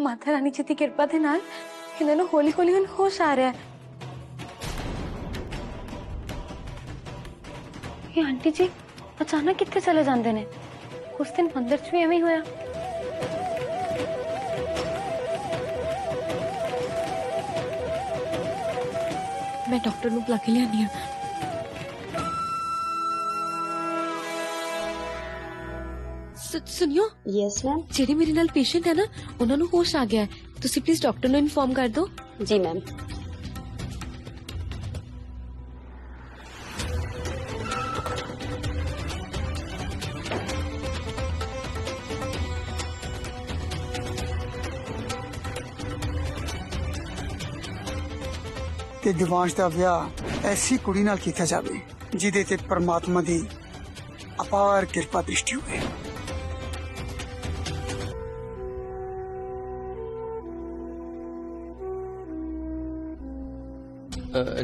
माता रानी जी की कृपा दे नाल इन्हां नूं हौली हौली हुण होश आ रहा है। ये आंटी जी अचानक कित्थे चले जांदे ने? उस दिन मंदिर च भी एवें ही होया। मैं डॉक्टर नूं बुला के लियानी आ। सुनियो। Yes ma'am. जेडे मेरे नाल पेशेंट है ना उन्हां नूं होश आ गया है, तुसी प्लीज डॉक्टर नूं इन्फॉर्म कर दो। जी मैम। कि दिवांश का विआह ऐसी कुड़ी नाल कीता जावे जिहदे ते परमात्मा दी अपार कृपा दृष्टि होवे।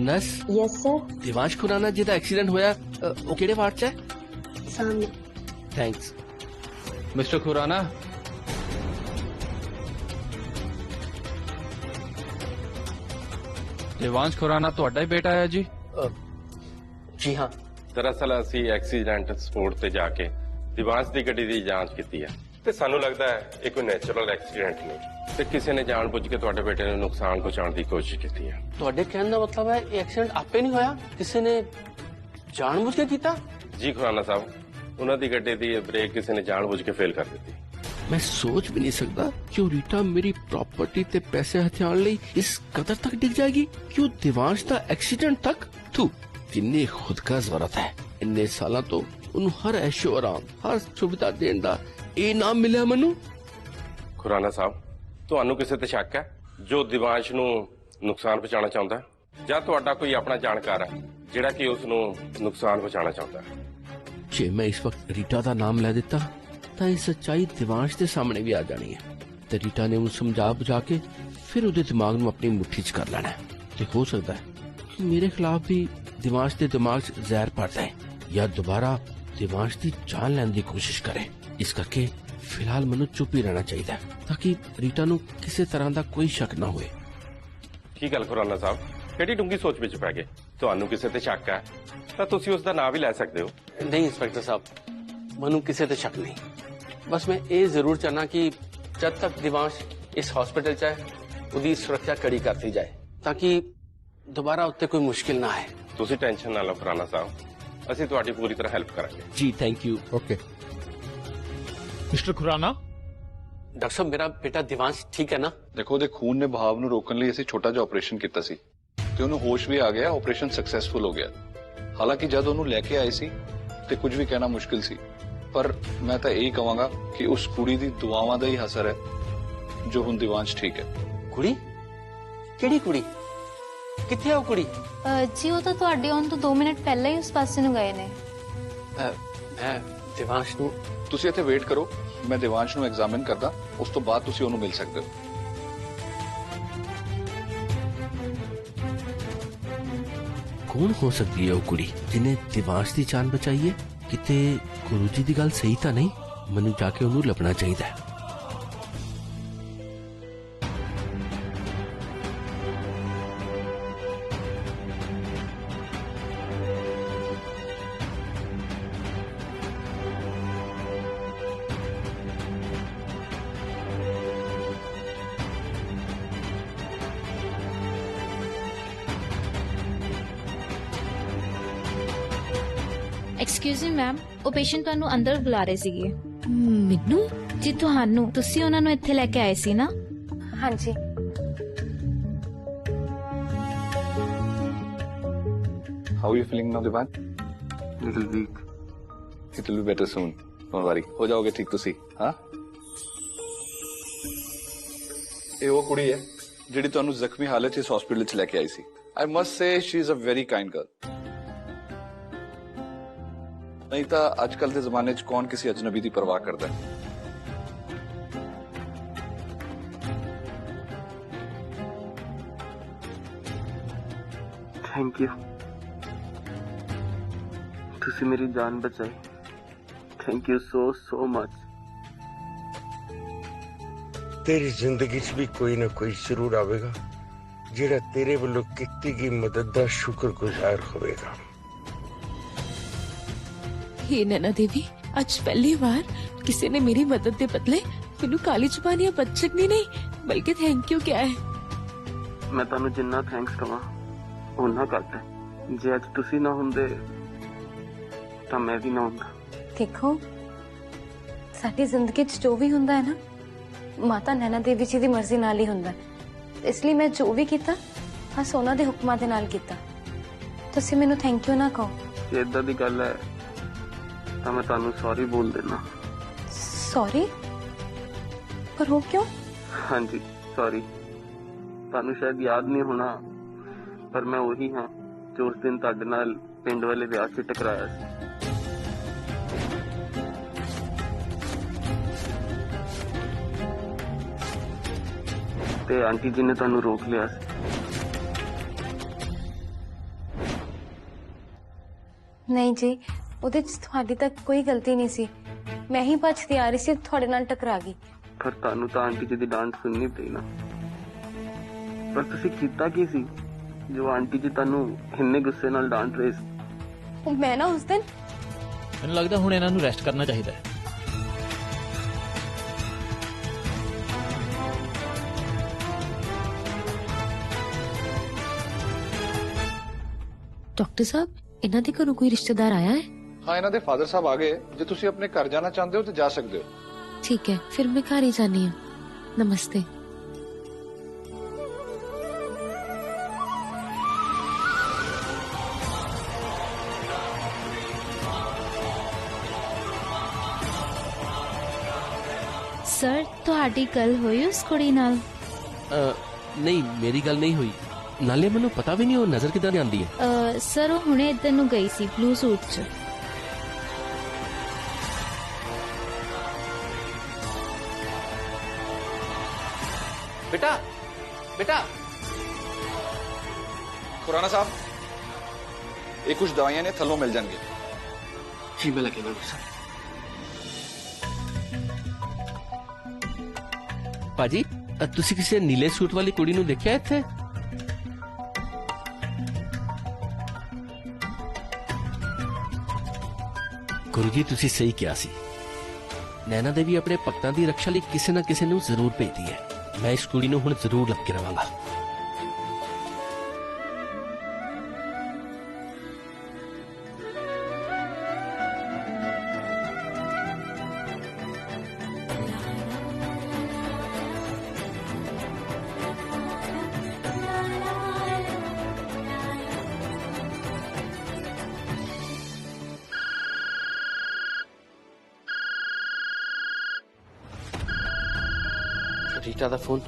Nurse. Yes sir. Divansh Khurana जिहदा एक्सीडेंट होया वो किहड़े वार्ड च है? सामने। थैंक्स। मिस्टर खुराना, दिवांश खुराना ਤੁਹਾਡਾ ਹੀ ਬੇਟਾ ਹੈ ਜੀ? जी हाँ। दरअसल ਅਸੀਂ ਐਕਸੀਡੈਂਟ ਸਪੋਰਟ ਤੇ ਜਾ ਕੇ ਦਿਵਾਂਸ਼ ਦੀ ਗੱਡੀ ਦੀ ਜਾਂਚ ਕੀਤੀ ਹੈ ਤੇ ਸਾਨੂੰ ਲੱਗਦਾ ਹੈ ਇਹ ਕੋਈ ਨੈਚੁਰਲ ਐਕਸੀਡੈਂਟ ਨਹੀਂ ਤੇ ਕਿਸੇ ਨੇ ਜਾਣਬੁੱਝ ਕੇ ਤੁਹਾਡੇ ਬੇਟੇ ਨੂੰ ਨੁਕਸਾਨ ਪਹੁੰਚਾਉਣ ਦੀ ਕੋਸ਼ਿਸ਼ ਕੀਤੀ ਹੈ। ਤੁਹਾਡੇ ਕਹਿਣ ਦਾ ਮਤਲਬ ਹੈ ਇਹ ਐਕਸੀਡੈਂਟ ਆਪੇ ਨਹੀਂ ਹੋਇਆ, ਕਿਸੇ ਨੇ ਜਾਣਬੁੱਝ ਕੇ ਕੀਤਾ? ਜੀ ਖੁਰਾਨਾ ਸਾਹਿਬ, ਉਹਨਾਂ ਦੀ ਗੱਡੀ ਦੀ ਬ੍ਰੇਕ ਕਿਸੇ ਨੇ ਜਾਣਬੁੱਝ ਕੇ ਫੇਲ ਕਰ ਦਿੱਤੀ। मैं सोच भी नहीं सकता कि रीटा मेरी प्रॉपर्टी ते पैसे हथियार ਲਈ इस कदर तक डिग जाएगी कि दिवांश ਦਾ एक्सीडेंट तक। तू किन्नी खुद का जरूरत है, इन्ने सालों तो उन्हें हर ऐशो आराम हर सुविधा देने ਦਾ ਇਹ ਨਾਮ ਮਿਲਿਆ ਮੈਨੂੰ। ਖੁਰਾਨਾ ਸਾਹਿਬ, ਤੁਹਾਨੂੰ ਕਿਸੇ ਤੇ ਸ਼ੱਕ ਹੈ ਜੋ ਦਿਵਾਂਸ਼ ਨੂੰ ਨੁਕਸਾਨ ਪਹੁੰਚਾਉਣਾ ਚਾਹੁੰਦਾ ਹੈ, ਜਾਂ ਤੁਹਾਡਾ ਕੋਈ ਆਪਣਾ ਜਾਣਕਾਰ ਹੈ ਜਿਹੜਾ ਕਿ ਉਸ ਨੂੰ ਨੁਕਸਾਨ ਪਹੁੰਚਾਉਣਾ ਚਾਹੁੰਦਾ ਹੈ? ਜੇ ਮੈਂ ਇਸ ਵਕਤ ਰੀਟਾ ਦਾ ਨਾਮ ਲੈ ਦਿੱਤਾ ਤਾਂ ਇਹ ਸੱਚਾਈ ਦਿਵਾਂਸ਼ ਦੇ ਸਾਹਮਣੇ ਵੀ ਆ ਜਾਣੀ ਹੈ ਤੇ ਰੀਟਾ ਨੇ ਉਹਨੂੰ ਸਮਝਾ ਬੁਝਾ ਕੇ ਫਿਰ ਉਹਦੇ ਦਿਮਾਗ ਨੂੰ ਆਪਣੀ ਮੁੱਠੀ 'ਚ ਕਰ ਲੈਣਾ ਹੈ ਤੇ ਹੋ ਸਕਦਾ ਹੈ ਕਿ ਮੇਰੇ ਖਿਲਾਫ ਵੀ ਦਿਵਾਂਸ਼ ਦੇ ਦਿਮਾਗ 'ਚ ਜ਼ਹਿਰ ਭਰ ਦੇ ਜਾਂ ਦੁਬਾਰਾ ਦਿਵਾਂਸ਼ ਦੀ ਜਾਨ ਲੈਣ ਦੀ ਕੋਸ਼ਿਸ਼ ਕਰੇ। ਇਸ ਕਰਕੇ ਫਿਲਹਾਲ ਮੈਨੂੰ ਚੁੱਪ ਹੀ ਰਹਿਣਾ ਚਾਹੀਦਾ ਤਾਂ ਕਿ ਰੀਟਾ ਨੂੰ ਕਿਸੇ ਤਰ੍ਹਾਂ ਦਾ ਕੋਈ ਸ਼ੱਕ ਨਾ ਹੋਵੇ। ਕੀ ਗੱਲ ਖੁਰਾਨਾ ਸਾਹਿਬ, ਕਿਹੜੀ ਡੂੰਗੀ ਸੋਚ ਵਿੱਚ ਪੈ ਗਏ? ਤੁਹਾਨੂੰ ਕਿਸੇ ਤੇ ਸ਼ੱਕ ਹੈ ਤਾਂ ਤੁਸੀਂ ਉਸ ਦਾ ਨਾਮ ਵੀ ਲੈ ਸਕਦੇ ਹੋ। ਨਹੀਂ ਇੰਸਪੈਕਟਰ ਸਾਹਿਬ, ਮੈਨੂੰ ਕਿਸੇ ਤੇ ਸ਼ੱਕ ਨਹੀਂ, बस मैं ये जरूर चाहना कि जब तक दिवांश इस हॉस्पिटल च है उसकी सुरक्षा कड़ी करती जाए ताकि दोबारा उत्ते कोई मुश्किल ना आए। ਤੁਸੀਂ ਟੈਨਸ਼ਨ ਨਾ ਲਓ ਖੁਰਾਨਾ ਸਾਹਿਬ, ਅਸੀਂ ਤੁਹਾਡੀ ਪੂਰੀ ਤਰ੍ਹਾਂ ਹੈਲਪ ਕਰਾਂਗੇ। जी thank you. Okay mister Khurana. Doctor साहब मेरा बेटा दिवांश ठीक है ना? देखो ਉਹਦੇ ਖੂਨ ਨੇ ਬਹਾਵ ਨੂੰ ਰੋਕਣ ਲਈ ਅਸੀਂ ਛੋਟਾ ਜਿਹਾ ਆਪਰੇਸ਼ਨ ਕੀਤਾ ਸੀ ਤੇ ਉਹਨੂੰ ਹੋਸ਼ ਵੀ ਆ ਗਿਆ, ਆਪਰੇਸ਼ਨ ਸਕਸੈਸਫੁਲ ਹੋ ਗਿਆ। ਹਾਲਾਂਕਿ ਜਦ ਉਹਨੂੰ ਲੈ ਕੇ ਆਏ ਸੀ ਤੇ ਕੁਝ ਵੀ ਕਹਿਣਾ ਮੁਸ਼ਕਿਲ ਸੀ, पर मैं तो यही कहूंगा कि उस कुड़ी दी दुआवां दा ही असर है जो हुण दिवांश ठीक है। कुड़ी? केड़ी कुड़ी? किथे है वो कुड़ी? जी वो तो तुहाडे आउण तो 2 मिनट पहले ही उस पासे नूं गए ने। मैं दिवांश नूं तुसी इत्थे वेट करो, मैं दिवांश नूं एग्जामिन करदा, उस तो बाद तुसी ओनू मिल सकदे हो। कौन हो सकती है वो कुड़ी जिन्हें दिवांश दी जान बचाई है? किते गुरु जी दी गल सही तो नहीं? मैनू जाके उन्हें लभना चाहिए। एक्सक्यूज मी मैम, ਉਹ ਪੇਸ਼ੈਂਟ ਤੁਹਾਨੂੰ ਅੰਦਰ ਬੁਲਾ ਰਹੇ ਸੀਗੇ। ਮੈਨੂੰ? ਜੀ ਤੁਹਾਨੂੰ, ਤੁਸੀਂ ਉਹਨਾਂ ਨੂੰ ਇੱਥੇ ਲੈ ਕੇ ਆਏ ਸੀ ਨਾ? ਹਾਂਜੀ। How are you feeling now, Divan? Little weak. It will be better soon. Don't worry. हो जाओगे ठीक तुसी, हाँ? ਇਹ ਉਹ ਕੁੜੀ ਹੈ ਜਿਹੜੀ ਤੁਹਾਨੂੰ ਜ਼ਖਮੀ ਹਾਲਤ 'ਚ ਇਸ ਹਸਪੀਟਲ 'ਚ ਲੈ ਕੇ ਆਈ ਸੀ। I must say she is a very kind girl. नहीं तो आजकल के जमाने च कौन किसी अजनबी की परवाह करता है। थैंक यू, तुसी मेरी जान बचाई। Thank you so much. तेरी जिंदगी च भी कोई ना कोई जरूर आवेगा जेड़ा तेरे वालों कीती गई मदद दा शुक्रगुजार होवेगा। हे नैना देवी, आज पहली बार किसी ने मेरी मदद दे बदले मैनू काली जुबान या बदचगनी नहीं बल्कि थैंक यू क्या है। मैं ਤੁਹਾਨੂੰ ਜਿੰਨਾ ਥੈਂਕਸ ਕਵਾਂ ਉਹਨਾਂ ਘੱਟ ਹੈ। ਜੇ ਅੱਜ ਤੁਸੀਂ ਨਾ ਹੁੰਦੇ ਤਾਂ ਮੈਂ ਵੀ ਨਾ ਹੁੰਦਾ। ਦੇਖੋ ਸਾਡੀ ਜ਼ਿੰਦਗੀ 'ਚ ਜੋ ਵੀ ਹੁੰਦਾ ਹੈ ਨਾ ਮਾਤਾ ਨੈਣਾ ਦੇਵੀ ਜੀ ਦੀ ਮਰਜ਼ੀ ਨਾਲ ਹੀ ਹੁੰਦਾ ਹੈ। ਇਸ ਲਈ ਮੈਂ ਜੋ ਵੀ ਕੀਤਾ ਬਸ ਉਹਨਾਂ ਦੇ ਹੁਕਮਾਂ ਦੇ ਨਾਲ ਕੀਤਾ। ਤੁਸੀਂ ਮੈਨੂੰ ਥੈਂਕ ਯੂ ਨਾ ਕਹੋ। ਜੇ ਇਦਾਂ ਦੀ ਗੱਲ ਹੈ ਤਾਂ ਮੈਂ ਤੁਹਾਨੂੰ ਸੌਰੀ ਬੋਲ ਦੇਣਾ। ਸੌਰੀ? ਪਰ ਉਹ ਕਿਉਂ? ਹਾਂਜੀ ਸੌਰੀ। ਤੁਹਾਨੂੰ ਸ਼ਾਇਦ ਯਾਦ ਨਹੀਂ ਹੋਣਾ ਪਰ ਮੈਂ ਉਹੀ ਹਾਂ ਜੋ ਉਸ ਦਿਨ ਤੁਹਾਡੇ ਨਾਲ ਪਿੰਡ ਵਾਲੇ ਵਿਆਹ 'ਚ ਟਕਰਾਇਆ ਸੀ। ਤੇ ਆਂਟੀ ਜੀ ਨੇ ਤੁਹਾਨੂੰ ਰੋਕ ਲਿਆ ਸੀ। ਨਹੀਂ ਜੀ, ਉਹਦੇ 'ਚ ਤੁਹਾਡੀ ਤਾਂ ਕੋਈ ਗਲਤੀ ਨਹੀਂ ਸੀ। ਮੈਂ ਹੀ ਭੱਜਦੀ ਆ ਰਹੀ ਸੀ, ਤੁਹਾਡੇ ਨਾਲ ਟਕਰਾ ਗਈ। ਪਰ ਤੁਹਾਨੂੰ ਤਾਂ ਆਂਟੀ ਜੀ ਦੀ ਡਾਂਟ ਸੁਣਨੀ ਪਈ ਨਾ। ਪਰ ਤੁਸੀਂ ਕੀਤਾ ਕੀ ਸੀ ਜੋ ਆਂਟੀ ਜੀ ਤੁਹਾਨੂੰ ਇੰਨੇ ਗੁੱਸੇ ਨਾਲ ਡਾਂਟ ਰਹੇ ਸੀ? ਮੈਂ ਨਾ ਉਸ ਦਿਨ ਮੈਨੂੰ ਲੱਗਦਾ ਹੁਣ ਇਹਨਾਂ ਨੂੰ ਰੈਸਟ ਕਰਨਾ ਚਾਹੀਦਾ ਹੈ। डॉक्टर साहब, इन्हां दे घरों कोई रिश्तेदार आया है? हाँ, इन्हों दे फादर साहब आ गए। जे तुसी अपने घर जाना चाहते हो तो जा सकते हो। ठीक है, फिर मैं घर ही जानी हूँ। नमस्ते। ਸਰ ਤੁਹਾਡੀ ਗੱਲ ਹੋਈ ਉਸ ਕੁੜੀ ਨਾਲ? ਨਹੀਂ, ਮੇਰੀ ਗੱਲ ਨਹੀਂ ਹੋਈ। ਨਾਲੇ ਮੈਨੂੰ ਪਤਾ ਵੀ ਨਹੀਂ ਉਹ ਨਜ਼ਰ ਕਿੱਦਾਂ ਦੀ ਆਉਂਦੀ ਹੈ। ਸਰ ਉਹ ਹੁਣੇ ਇੱਧਰ ਨੂੰ ਗਈ ਸੀ ਬਲੂ ਸੂਟ 'ਚ। बेटा बेटा खुराना साहब, ये कुछ दवाइयां ने थलों मिल जाएंगे। जी मैं लगेगा सर। ਭਾਜੀ ਤੁਸੀਂ ਕਿਸੇ ਨੀਲੇ ਸੂਟ ਵਾਲੀ ਕੁੜੀ ਨੂੰ ਦੇਖਿਆ ਇੱਥੇ? ਗੁਰੂ ਜੀ ਤੁਸੀਂ ਸਹੀ ਕਿਹਾ ਸੀ। ਨੈਣਾ ਦੇਵੀ ਆਪਣੇ ਭਗਤਾਂ ਦੀ ਰੱਖਿਆ ਲਈ ਕਿਸੇ ਨਾ ਕਿਸੇ ਨੂੰ ਜ਼ਰੂਰ ਭੇਜਦੀ ਹੈ। ਮੈਂ ਇਸ ਕੁੜੀ ਨੂੰ ਹੁਣ ਜ਼ਰੂਰ ਲੱਭ ਕੇ ਰਵਾਂਗਾ। ਰੀਟਾ ਦਾ ਫੋਨ।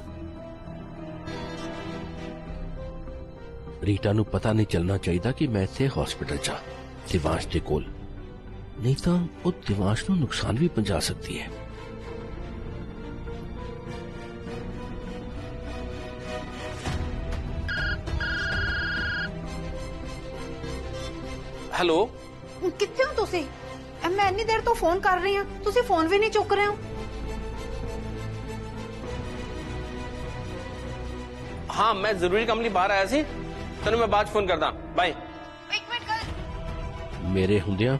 ਰੀਟਾ ਨੂੰ ਪਤਾ ਨਹੀਂ ਚੱਲਣਾ ਚਾਹੀਦਾ ਕਿ ਮੈਂ ਇੱਥੇ ਹਸਪੀਟਲ 'ਚ ਦਿਵਾਂਸ਼ ਦੇ ਕੋਲ, ਨਹੀਂ ਤਾਂ ਉਹ ਦਿਵਾਂਸ਼ ਨੂੰ ਨੁਕਸਾਨ ਵੀ ਪਹੁੰਚਾ ਸਕਦੀ ਹੈ। ਹੈਲੋ, ਕਿੱਥੇ ਹੋ ਤੁਸੀਂ? ਮੈਂ ਇੰਨੀ ਦੇਰ ਤੋਂ ਫੋਨ ਕਰ ਰਹੀ ਹਾਂ, ਤੁਸੀਂ ਫੋਨ ਵੀ ਨਹੀਂ ਚੁੱਕ ਰਹੇ ਹੋ। हाँ मैं जरूरी काम लिए बाहर आया सी, तेन मैं बाद फोन करदा। बाय। एक मिनट कर। मेरे हुंदियां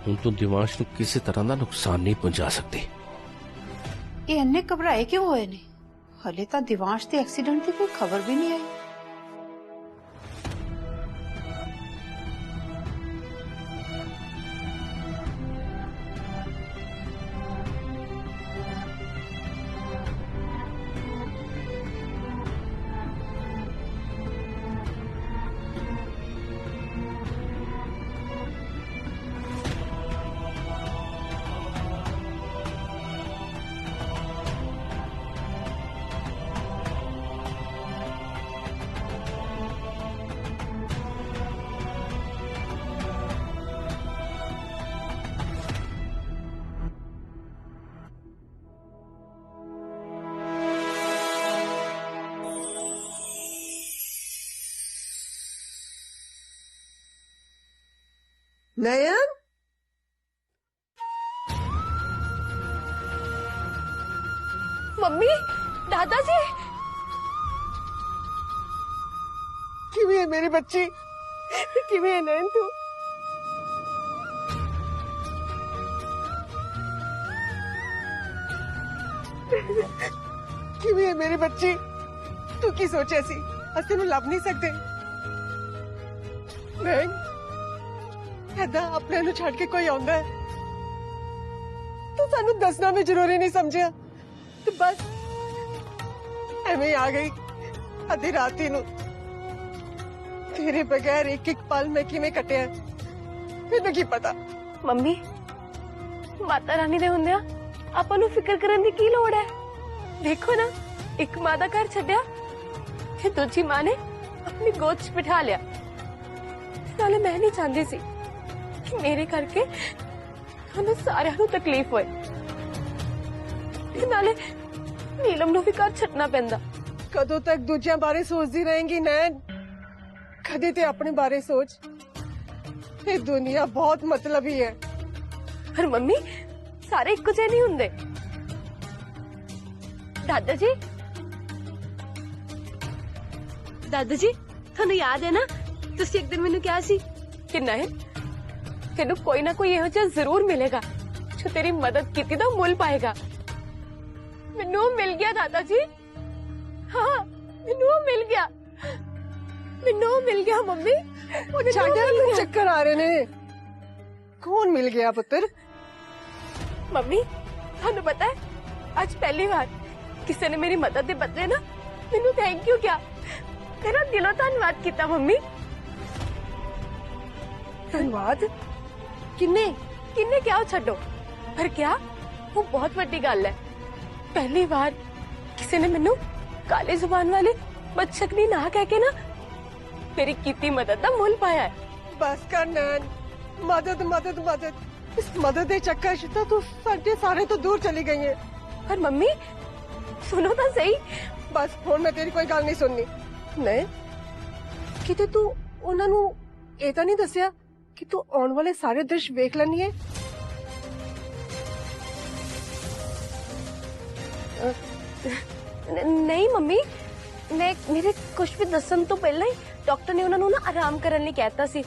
हुण तू दिवांश नूं किसी तरह दा नुकसान नहीं पहुंचा सकती। ये इन्ने घबराए क्यों होए ने? हले तो दिवांश के एक्सीडेंट की कोई खबर भी नहीं आई। नयन, मम्मी दादाजी किवें है मेरी बच्ची, किवें है नैन तू? किवें है मेरी बच्ची, तू की सोचा सी अस तेनू लभ नहीं सकते? नैन ऐदा अपने नू छड़ के कोई आंदा है तो सानू दसना भी जरूरी नहीं समझिया, तो बस एवें आ गई अद्धी राती नू। तेरे बगैर एक एक पल मैं किवें कटिया मैनू की पता। मम्मी माता रानी दे हुंदिया आपां नू फिक्र करन दी की लोड़ है? देखो ना, एक मां दा घर छड्डिया ते दूजी मां ने अपनी गोद च बिठा लिया। नाले मैं नहीं चाहती सी कि मेरे करके हमें सारिਆਂ ਨੂੰ तकलीफ होए, ते नाले नीलम ਨੂੰ भी घर छड्डना पैंदा। कदों तक दूजियां बारे सोचती रहेंगी नैन? कदे ते अपने बारे सोच। ये दुनिया बहुत मतलबी है। पर मम्मी सारे इक्को ਜਿਹੇ नहीं हुंदे। दादाजी दादाजी थानू याद है ना, तुसी एक दिन मैनू कहा सी कि नयन तेनू कोई ना कोई इहो जिहा जरूर मिलेगा जो तेरी मदद कीती दा मुल पाएगा। मैनू मिल गया दादाजी, हाँ मैनू मिल गया, मैनू मिल गया मम्मी। चक्कर आ रहे ने। कौन मिल गया पुत्र? मम्मी थानू पता है आज पहली बार किसी ने मेरी मदद दे बदले ना मैनू थैंक यू क्या, तेरा दिलों धन्नवाद किया मम्मी। धन्यवाद किन्ने किन्ने क्या छड्डो, पर क्या वो बहुत बड़ी गल है। पहली बार किसी ने मैनू काली जुबान वाले बदशकनी ना कह के ना मेरी कीती मदद दा मुल पाया है। बस कर नैन, मदद मदद मदद, इस मदद के चक्कर च तो तू साडे सारे तो दूर चली गई है। पर मम्मी सुनो तो सही। बस हुण मैं तेरी कोई गल नहीं सुननी। नहीं किते तू उन्हां नू ਇਹ ਤਾਂ नहीं दसिया कि तू आने वाले सारे दृश्य वेख लैनी है? नहीं मम्मी, मैं मेरे कुछ भी दसन तो पहला ही डॉक्टर ने उन्होंने ना आराम करने लिए कहता सी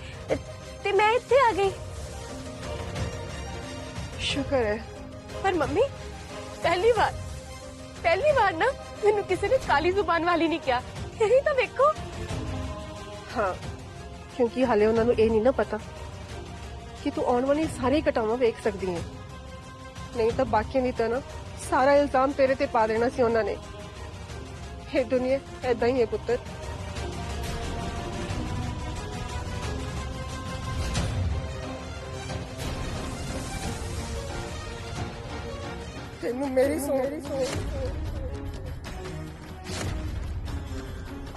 ते मैं इत्थे आ गई। शुक्र है। पर मम्मी पहली बार ना मैनू किसी ने काली जुबान वाली नहीं किया, यही तो देखो। हाँ क्योंकि हाले उन्होंने ये नहीं ना पता कि तू आने वाली सारी घटनावां वेख सकती है, नहीं तो बाकी नहीं तो ना सारा इल्जाम तेरे ते पा देना सी उन्होंने। ये दुनिया ऐदा ही है पुत्र। तेनू मेरी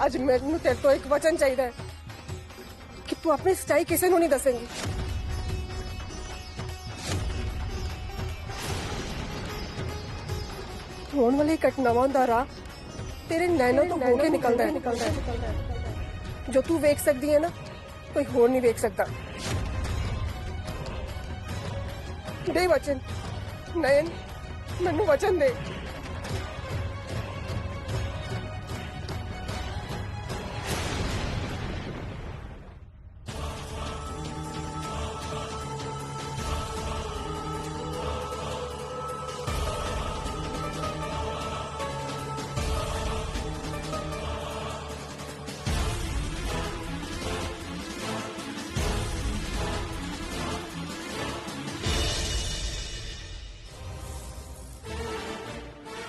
आज मैनू तेरे तो एक वचन चाहिए कि तू अपनी सच्चाई किसी को नहीं दसेंगी। होने वाली घटनावां दा राह तेरे नैनों तो होके निकलता है। जो तू वेख सकती है ना कोई होर नहीं वेख सकता। दे वचन नयन, मैनू वचन दे।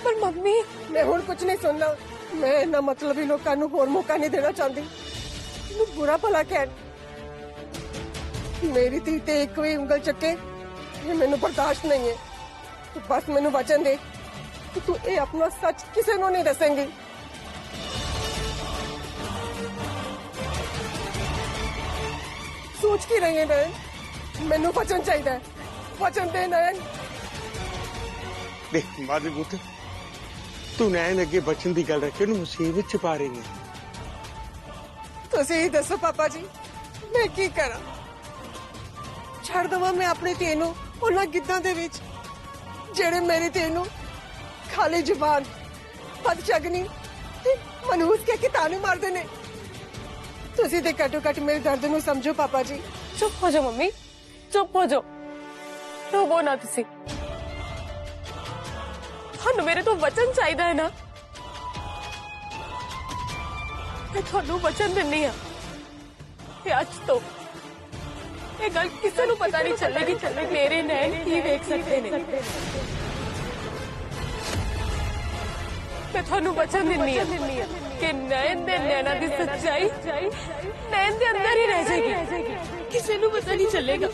पर मम्मी मैं हुण कुछ नहीं सुनना। मैं इन्ना मतलब ही लोगों को होर मौका नहीं देना चाहती। तू बुरा भला कह, मेरी धी ते एक भी उंगल चके ये मैनू बर्दाश्त नहीं है। तू बस मैनू वचन दे कि तू ये अपना सच किसी को नहीं दसेंगी। सोच की रही है नयन, मैनू वचन चाहिए। वचन दे नयन। देख मारे पुत्र, तू नैन अगे बचन की गल रखे मुसीबत च पा रही है। तुसी ही दसो पापा जी, मैं की करा? छड़ दवा मैं अपनी धी नू उन्हां गिद्दां दे विच जेड़े मेरी धी नू खाली जुबान ਬਦਸ਼ਗਨੀ ਤੇ ਮਨੂਸ ਕੇ ਕਿਤਾਨੂੰ ਮਾਰਦੇ ਨੇ। ਤੁਸੀਂ ਤੇ ਘੱਟੋ ਘੱਟ ਮੇਰੇ ਦਰਦ ਨੂੰ ਸਮਝੋ ਪਾਪਾ ਜੀ। ਚੁੱਪ ਹੋ ਜਾਓ ਮੰਮੀ, ਚੁੱਪ ਹੋ ਜਾਓ, ਰੋਵੋ ਨਾ ਤੁਸੀਂ। ਤੁਹਾਨੂੰ ਮੇਰੇ ਤੋਂ ਵਚਨ ਚਾਹੀਦਾ ਹੈ ਨਾ, ਮੈਂ ਤੁਹਾਨੂੰ ਵਚਨ ਦਿੰਨੀ ਆ ਕਿ ਅੱਜ ਤੋਂ ਇਹ ਗੱਲ ਕਿਸੇ ਨੂੰ ਪਤਾ ਨਹੀਂ ਚੱਲੇਗੀ ਮੇਰੇ ਨੈਣ ਕੀ ਵੇਖ ਸਕਦੇ ਨੇ। मैं थानू वचन दिन्नी है कि नैन दे नैना दी सच्चाई नैन दे अंदर ही रह जाएगी, किसी नू पता नहीं चलेगा।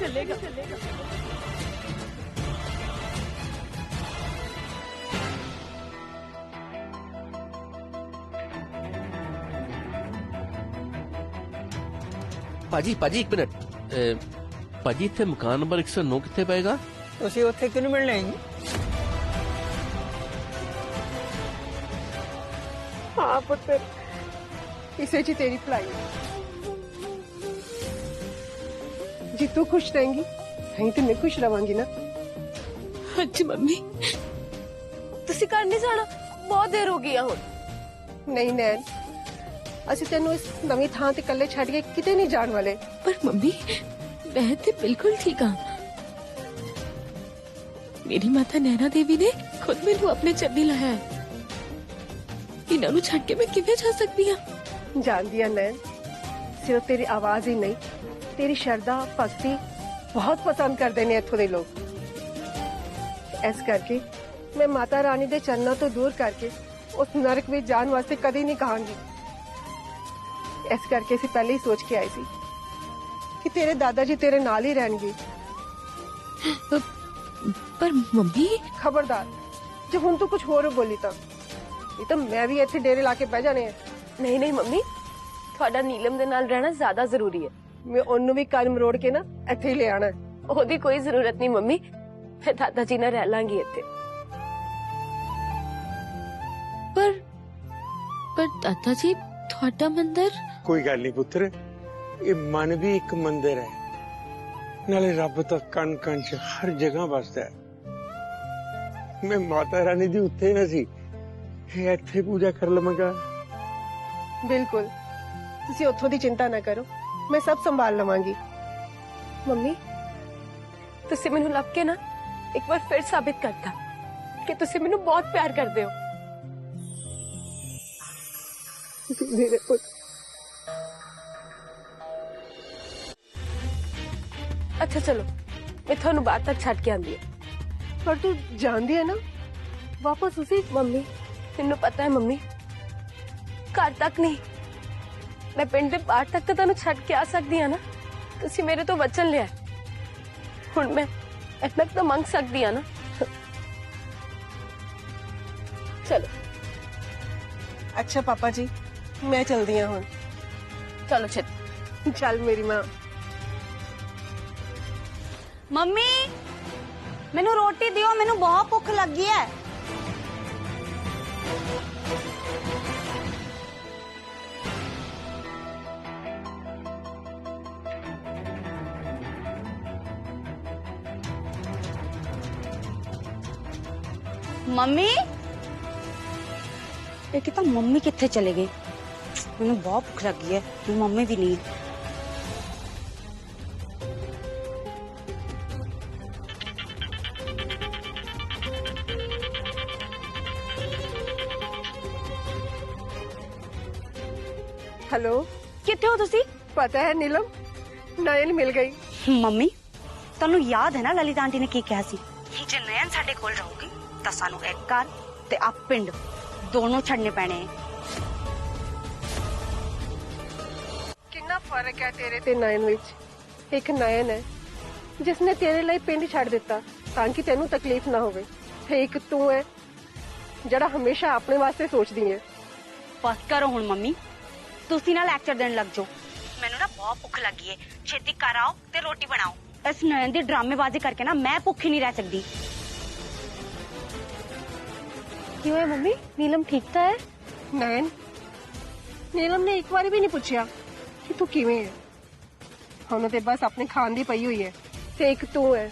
ਭਾਜੀ ਇੱਕ ਮਿੰਟ। ਭਾਜੀ ਇੱਥੇ ਮਕਾਨ ਨੰਬਰ 109 ਕਿੱਥੇ ਪਏਗਾ? ਤੁਸੀਂ ਉੱਥੇ ਕਿਹਨੂੰ ਮਿਲਣਾ ਹੈ? हाँ पुत्र, इसे जी तेरी भलाई जी। तू खुश रहेंगी कहीं तो मैं खुश रवांगी ना। हाँ जी मम्मी, तुसी घर नहीं जाना, बहुत देर हो गई है हुण। नहीं नैन, ਅਸੀਂ ਤੈਨੂੰ ਇਸ ਨਵੀਂ ਥਾਂ ਤੇ ਇਕੱਲੇ ਛੱਡ ਕੇ ਕਿਤੇ ਨਹੀਂ ਜਾਣ ਵਾਲੇ। पर मम्मी मैं तो बिल्कुल ठीक हाँ। मेरी माता नैना देवी ने खुद मैनू अपने चरनी लाया है। इन्हां नू छड्ड के मैं किवें जा सकती हां? जानदी हां नैन, सिर्फ तेरी आवाज ही नहीं, तेरी श्रद्धा भक्ति बहुत पसंद करते ने इत्थों दे लोग। इस करके मैं माता रानी दे चरणों तो दूर करके उस नरक में जान वास्ते कदी नहीं कहांगी। इस करके असीं पहले ही सोच के आए सी कि तेरे दादाजी तेरे नाल ही रहणगे। पर मम्मी खबरदार जो हुण तू कुछ होर बोली तो ये तो मैं भी इत्थे डेरे ला के बह जाने हैं। नहीं नहीं मम्मी, थोड़ा नीलम दे नाल रहना ज्यादा जरूरी है। मैं ओनू भी कन मरोड़ के ना इत्थे ही ले आना है। ओदी कोई जरूरत नहीं मम्मी, मैं दादा जी नाल रह लांगी इत्थे। पर दादा जी थोड़ा मंदिर? कोई गल नहीं पुत्र, ये मन भी एक मंदिर है, नाले रब तो कन कन च हर जगह बसदा है। मैं माता रानी दी उत्थे ना सी, इत्थे पूजा कर लवांगा। बिल्कुल, तुसी उत्थों दी चिंता ना करो, मैं सब संभाल लवांगी। मम्मी तुसी मैनू लब के ना एक बार फिर साबित करता कि तुसी मैनू बहुत प्यार करदे हो। मेरे पुत्र, अच्छा चलो मैं थानू बाहर तक छड्ड के आंदी है। पर तू जानदी है ना वापस उसी। मम्मी मैनू पता है मम्मी, घर तक नहीं, मैं पिंड दे बाहर तक तो तुहानू छड्ड के आ सकदी हां ना। तुसी मेरे तो वचन लिया, हुण मैं इतना तो मंग सकदी हां ना। चलो। अच्छा पापा जी, मैं चलदी हां हुण। चलो छट। चल मेरी मां। मम्मी मैनू रोटी दियो, मैनू बहुत भुख लगी है। मम्मी एक तो मम्मी कित्थे चले गए? मैनू बहुत भुख लगी है, मम्मी भी नहीं। हेलो, कित्थे हो तुसी? पता है नीलम, नयन मिल गई। मम्मी तन्नू याद है ना ललित आंटी ने की कहा सी, जे नयन साडे कोल रहूगी तां सानू एक घर ते आ पिंड दोनों छड़ने पैने। कितना फर्क है तेरे ते नयन विच। एक नयन है जिसने तेरे लिए पिंड छड़ दिता ताकि तेनू तकलीफ ना होवे, ते एक तू है जड़ा हमेशा अपने वास्ते सोचदी है। बस करो हुण मम्मी, तुसी ना लेक्चर देने लग जाओ। मैनू ना बहुत भुख लगी है, छेती कर आओ ते रोटी बनाओ। इस नयन दी ड्रामेबाजी करके ना मैं भुखी नहीं रह सकती। क्यों है मम्मी, नीलम ठीक तो है? नयन, नीलम ने एक बार भी नहीं पूछा कि तू किवें है। हुण ते बस अपने खान दी पई हुई है, ते एक तू है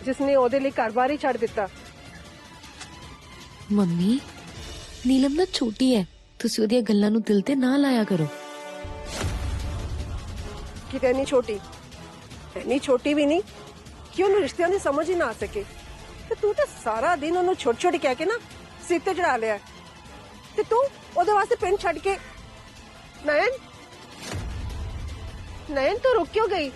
जिसने ओदे लिए घर बार ही छड़ दिता। मम्मी ਨੀਲਮ ਨਾ ਛੋਟੀ ਹੈ, ਤੁਸੀਂ ਉਹਦੀਆਂ ਗੱਲਾਂ ਨੂੰ ਦਿਲ ਤੇ ਨਾ ਲਾਇਆ ਕਰੋ। ਕਿਤੇ ਨਹੀਂ ਛੋਟੀ, ਇੰਨੀ ਛੋਟੀ ਵੀ ਨਹੀਂ ਕਿ ਉਹਨੂੰ ਰਿਸ਼ਤਿਆਂ ਦੀ ਸਮਝ ਹੀ ਨਾ ਆ ਸਕੇ। ਤੇ ਤੂੰ ਤਾਂ ਸਾਰਾ ਦਿਨ ਉਹਨੂੰ ਛੋਟੀ ਛੋਟੀ ਕਹਿ ਕੇ ਨਾ ਸਿਰ ਤੇ ਚੜਾ ਲਿਆ। ਤੇ ਤੂੰ ਉਹਦੇ ਵਾਸਤੇ ਪਿੰਡ ਛੱਡ ਕੇ ਨੈਣ ਤੂੰ ਰੁਕ ਕਿਉਂ ਗਈ?